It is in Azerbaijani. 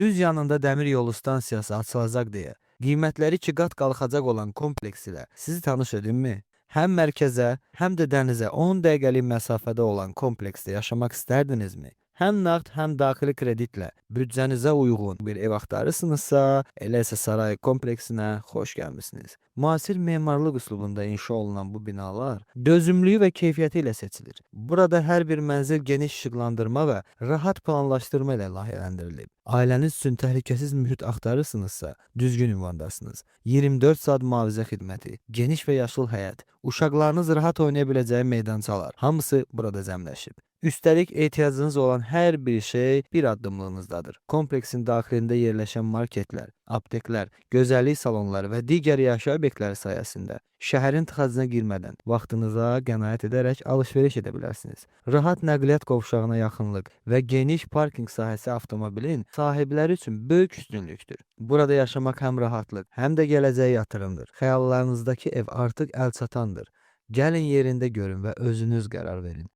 Düz yanında dəmir yolu stansiyası açılacaq deyə qiymətləri 2 qat qalxacaq olan kompleks ilə sizi tanış edimmi? Həm mərkəzə, həm də dənizə 10 dəqiqəlik məsafədə olan kompleksdə yaşamaq istərdinizmi? Həm nağd, həm daxili kreditlə büdcənizə uyğun bir ev axtarırsınızsa, elə isə saray kompleksinə xoş gəlmisiniz. Müasir memarlıq üslubunda inşa olunan bu binalar dözümlüyü və keyfiyyəti ilə seçilir. Burada hər bir mənzil geniş işıqlandırma və rahat planlaşdırma ilə layihələndirilib. Ailəniz üçün təhlükəsiz mühit axtarırsınızsa, düzgün ünvandasınız. 24 saat mühafizə xidməti, geniş və yaşıl həyət, uşaqlarınız rahat oynaya biləcəyi meydançalar, hamısı burada cəmləşib. Üstəlik ehtiyacınız olan hər bir şey bir addımlığınızdadır. Kompleksin daxilində yerləşən marketlər, apteklər, gözəllik salonları və digər yaşayış obyektləri sayəsində şəhərin tıxacına girmədən vaxtınıza qənaət edərək alış-veriş edə bilərsiniz. Rahat nəqliyyat qovşağına yaxınlıq və geniş parkinq sahəsi avtomobilin sahibləri üçün böyük üstünlükdür. Burada yaşamaq həm rahatlıq, həm də gələcəyə yatırımdır. Xəyallarınızdakı ev artıq əlçatandır. Gəlin yerində görün və özünüz qərar verin.